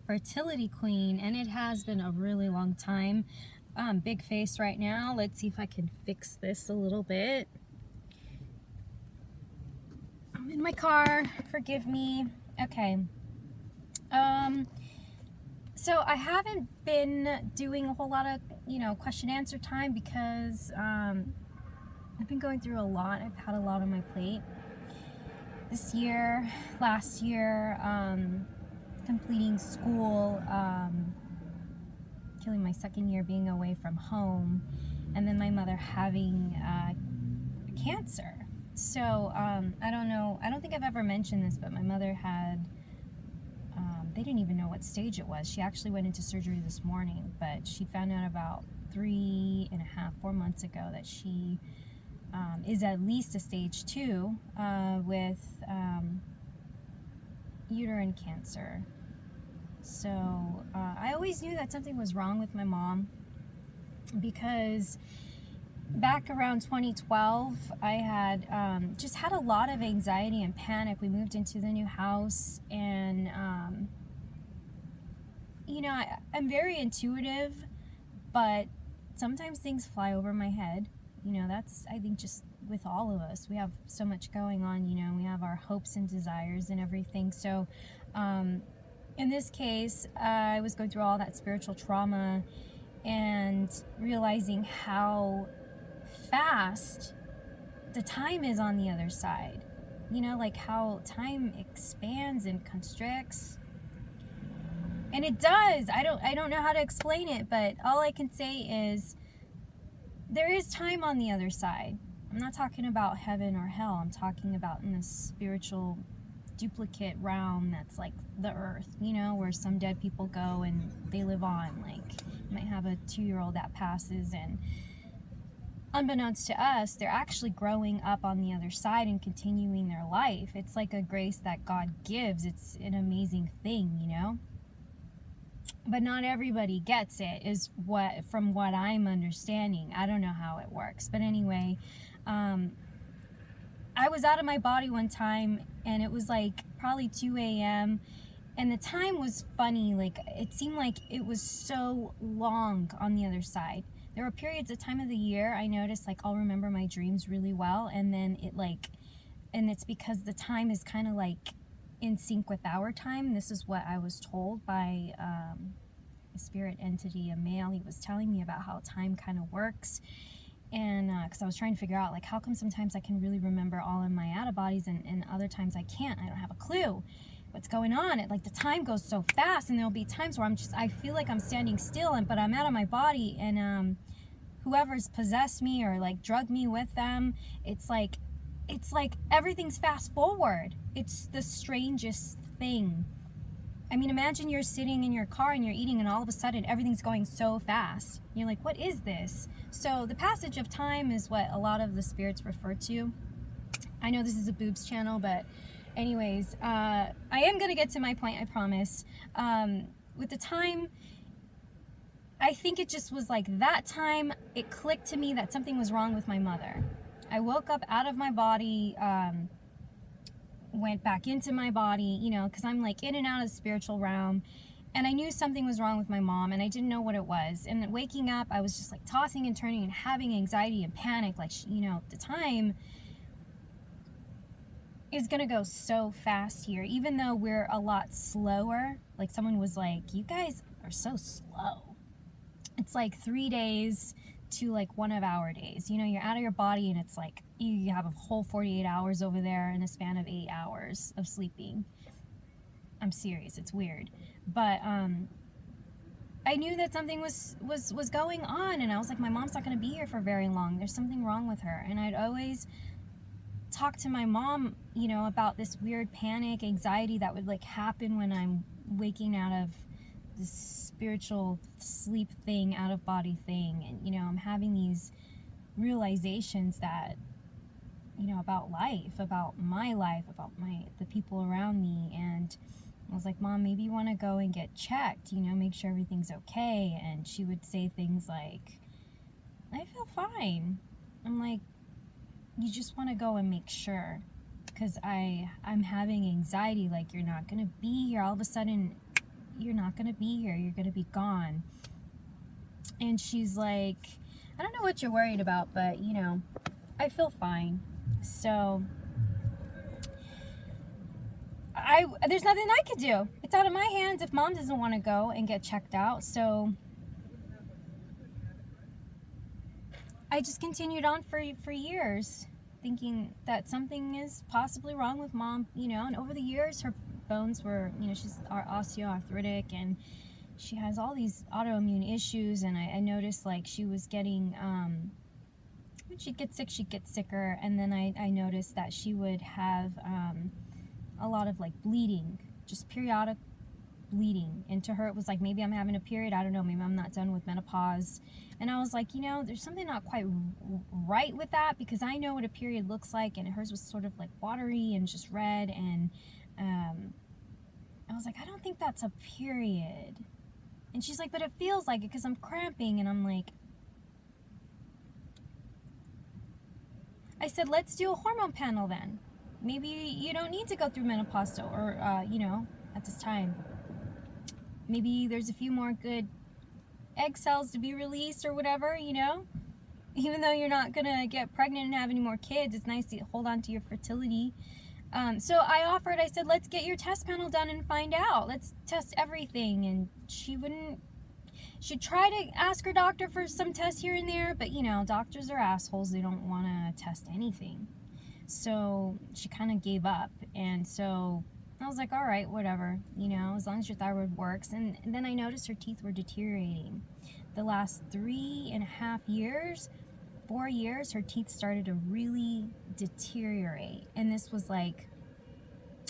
fertility queen, and it has been a really long time. Big face right now. Let's see if I can fix this a little bit. I'm in my car, forgive me. Okay. So I haven't been doing a whole lot of, question answer time because I've been going through a lot. I've had a lot on my plate this year, last year, completing school, killing my second year being away from home, and then my mother having cancer. So I don't know, I don't think I've ever mentioned this, but my mother had, they didn't even know what stage it was. She actually went into surgery this morning, but she found out about 4 months ago that she is at least a stage 2 with uterine cancer. So I always knew that something was wrong with my mom, because back around 2012 I had just had a lot of anxiety and panic. We moved into the new house, and I'm very intuitive, but sometimes things fly over my head. That's, I think, just with all of us. We have so much going on, we have our hopes and desires and everything. So in this case, I was going through all that spiritual trauma and realizing how fast the time is on the other side. Like how time expands and constricts. And it does. I don't know how to explain it, but all I can say is there is time on the other side. I'm not talking about heaven or hell. I'm talking about in this spiritual duplicate realm that's like the earth, where some dead people go and they live on. Like, you might have a 2-year-old that passes, and unbeknownst to us, they're actually growing up on the other side and continuing their life. It's like a grace that God gives. It's an amazing thing, But not everybody gets it, is from what I'm understanding. I don't know how it works. But anyway, I was out of my body one time, and it was like probably 2 a.m. And the time was funny. Like, it seemed like it was so long on the other side. There were periods of time of the year I noticed, like, I'll remember my dreams really well. And then and it's because the time is kind of like in sync with our time. This is what I was told by a spirit entity, a male. He was telling me about how time kind of works, and because I was trying to figure out, like, how come sometimes I can really remember all of my out of bodies, and other times I can't. I don't have a clue what's going on. Like, the time goes so fast, and there'll be times where I feel like I'm standing still, but I'm out of my body, and whoever's possessed me or like drugged me with them, it's like everything's fast forward. It's the strangest thing. I mean, imagine you're sitting in your car and you're eating, and all of a sudden everything's going so fast. You're like, what is this? So the passage of time is what a lot of the spirits refer to. I know this is a boobs channel, but anyways, I am going to get to my point, I promise. With the time, I think it just was like that time, it clicked to me that something was wrong with my mother. I woke up out of my body, went back into my body, because I'm like in and out of the spiritual realm, and I knew something was wrong with my mom, and I didn't know what it was. And then waking up, I was just like tossing and turning and having anxiety and panic, like, the time is gonna go so fast here, even though we're a lot slower. Like, someone was like, you guys are so slow. It's like 3 days to like 1 of our days. You're out of your body, and it's like you have a whole 48 hours over there in a span of 8 hours of sleeping. I'm serious, it's weird. But I knew that something was going on, and I was like, my mom's not going to be here for very long. There's something wrong with her. And I'd always talk to my mom, about this weird panic, anxiety that would like happen when I'm waking out of this spiritual sleep thing, out of body thing. And I'm having these realizations that, about life, about my life, about the people around me. And I was like, Mom, maybe you want to go and get checked, make sure everything's okay. And she would say things like, I feel fine. I'm like, you just want to go and make sure, because I'm having anxiety. Like, you're not going to be here. All of a sudden, you're not going to be here. You're going to be gone. And she's like, I don't know what you're worried about, but, you know, I feel fine. So there's nothing I could do. It's out of my hands if mom doesn't want to go and get checked out. So I just continued on for years, thinking that something is possibly wrong with mom, you know. And over the years, her bones were, you know, she's osteoarthritic, and she has all these autoimmune issues. And I noticed, like, she was getting, when she'd get sick, she'd get sicker. And then I noticed that she would have a lot of, like, bleeding, just periodic bleeding. And to her, it was like, maybe I'm having a period. I don't know. Maybe I'm not done with menopause. And I was like, you know, there's something not quite right with that, because I know what a period looks like, and hers was sort of like watery and just red. And I was like, I don't think that's a period. And she's like, but it feels like it because I'm cramping. And I'm like, I said, let's do a hormone panel then. Maybe you don't need to go through menopause or you know, at this time. Maybe there's a few more good egg cells to be released or whatever, you know. Even though you're not going to get pregnant and have any more kids, it's nice to hold on to your fertility. So I offered, I said, let's get your test panel done and find out. Let's test everything. And she'd try to ask her doctor for some tests here and there, but, you know, doctors are assholes. They don't want to test anything. So she kind of gave up. And so I was like, all right, whatever, you know, as long as your thyroid works. And then I noticed her teeth were deteriorating. The last 3.5 years, 4 years, her teeth started to really deteriorate. And this was like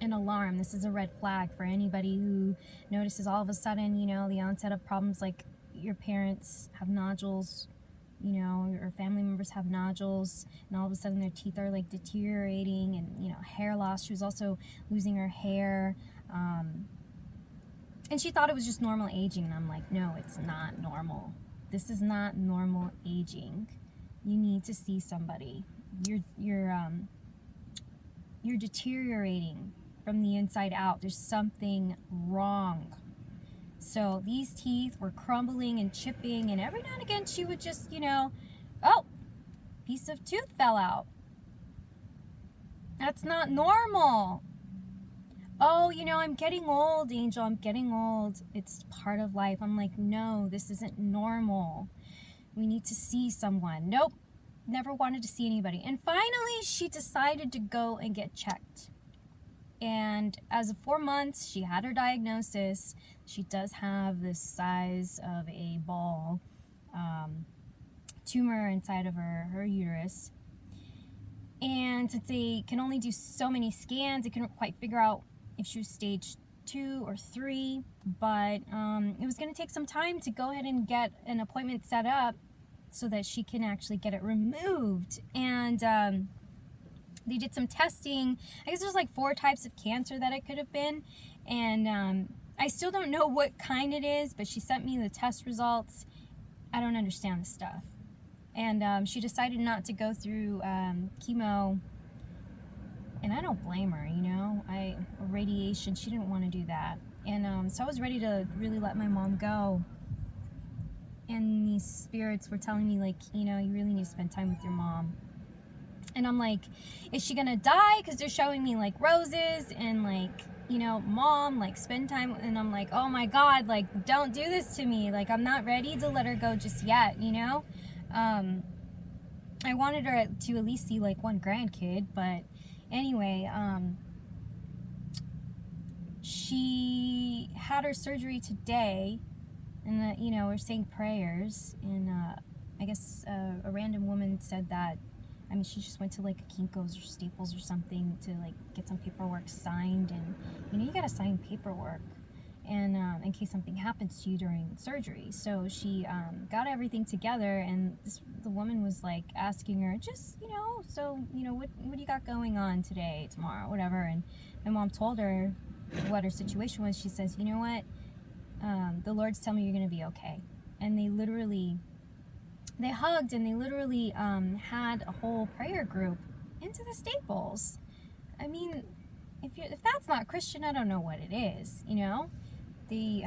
an alarm. This is a red flag for anybody who notices all of a sudden, you know, the onset of problems like your parents have nodules, you know, or family members have nodules, and all of a sudden their teeth are like deteriorating, and, you know, hair loss. She was also losing her hair. And she thought it was just normal aging. And I'm like, no, it's not normal. This is not normal aging. You need to see somebody. You're deteriorating from the inside out. There's something wrong. So these teeth were crumbling and chipping, and every now and again she would just, you know, oh, piece of tooth fell out. That's not normal. Oh, you know, I'm getting old, Angel. I'm getting old. It's part of life. I'm like, no, this isn't normal. We need to see someone. Nope. Never wanted to see anybody. And finally, she decided to go and get checked. And as of 4 months, she had her diagnosis. She does have the size of a ball tumor inside of her uterus. And since they can only do so many scans, they couldn't quite figure out if she was stage 2 or 3. But it was going to take some time to go ahead and get an appointment set up so that she can actually get it removed. And they did some testing. I guess there's like 4 types of cancer that it could have been. And I still don't know what kind it is, but she sent me the test results. I don't understand this stuff. And she decided not to go through chemo. And I don't blame her, you know. Radiation, she didn't want to do that. And so I was ready to really let my mom go. And these spirits were telling me, like, you know, you really need to spend time with your mom. And I'm like, is she gonna die? Because they're showing me, like, roses and, like, you know, mom, like, spend time. And I'm like, oh my God, like, don't do this to me. Like, I'm not ready to let her go just yet, you know. I wanted her to at least see, like, 1 grandkid. But anyway, she had her surgery today. And, you know, we're saying prayers. And I guess a random woman said that, I mean, she just went to, like, Kinko's or Staples or something to, like, get some paperwork signed. And, you know, you got to sign paperwork and in case something happens to you during surgery. So she got everything together, and the woman was, like, asking her, just, you know, so, you know, what do you got going on today, tomorrow, whatever. And my mom told her what her situation was. She says, you know what? The Lord's telling me you're going to be okay. And they hugged, and they literally had a whole prayer group into the Staples. I mean, if that's not Christian, I don't know what it is, you know? they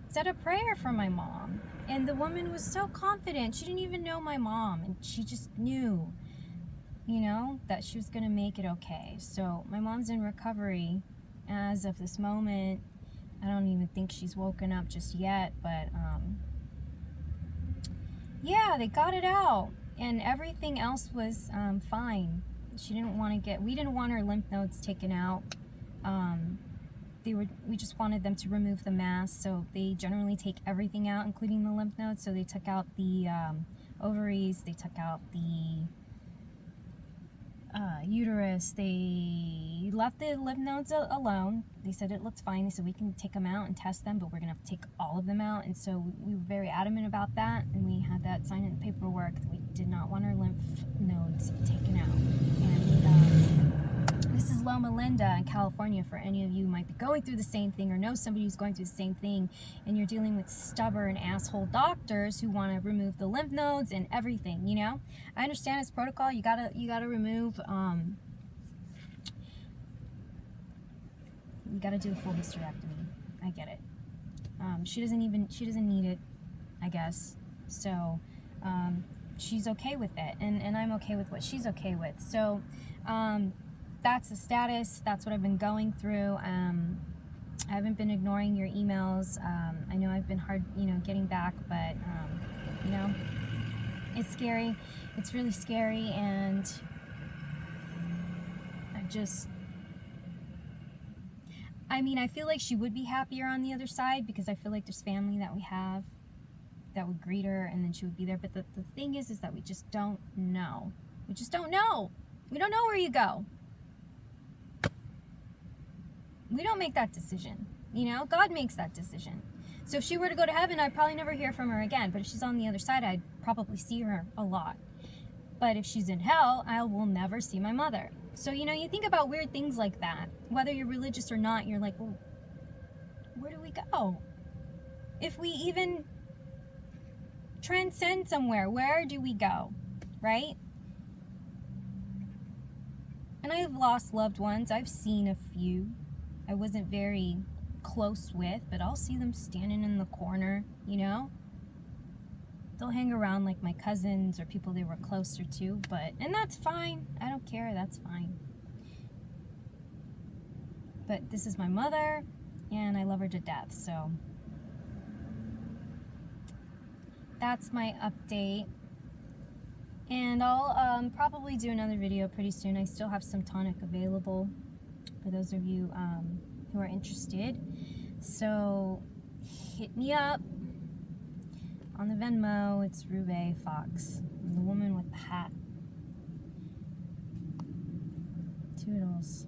said a prayer for my mom. And the woman was so confident. She didn't even know my mom, and she just knew, you know, that she was going to make it okay. So my mom's in recovery as of this moment. I don't even think she's woken up just yet, but yeah, they got it out, and everything else was fine. We didn't want her lymph nodes taken out. We just wanted them to remove the mass, so they generally take everything out, including the lymph nodes. So they took out the ovaries, they took out the uterus, they left the lymph nodes alone. They said it looks fine. They said we can take them out and test them, but we're gonna have to take all of them out. And so we were very adamant about that, and we had that signed in the paperwork that we did not want our lymph nodes taken out. And this is Loma Linda in California. For any of you who might be going through the same thing or know somebody who's going through the same thing, and you're dealing with stubborn asshole doctors who want to remove the lymph nodes and everything, you know. I understand it's protocol. You gotta remove. You gotta do a full hysterectomy. I get it. She doesn't need it, I guess. So she's okay with it, and I'm okay with what she's okay with. So that's the status. That's what I've been going through. I haven't been ignoring your emails. I know I've been hard, getting back, but it's scary. It's really scary, and I feel like she would be happier on the other side, because I feel like there's family that we have that would greet her, and then she would be there. But the thing is that we just don't know. We just don't know. We don't know where you go. We don't make that decision. God makes that decision. So if she were to go to heaven, I'd probably never hear from her again. But if she's on the other side, I'd probably see her a lot. But if she's in hell, I will never see my mother. So, you think about weird things like that. Whether you're religious or not, you're like, well, where do we go? If we even transcend somewhere, where do we go? Right? And I've lost loved ones. I've seen a few I wasn't very close with, but I'll see them standing in the corner, They'll hang around like my cousins or people they were closer to, and that's fine. I don't care, that's fine. But this is my mother, and I love her to death, so that's my update. And I'll probably do another video pretty soon. I still have some tonic available for those of you who are interested. So hit me up on the Venmo. It's Rube Fox, the woman with the hat. Toodles.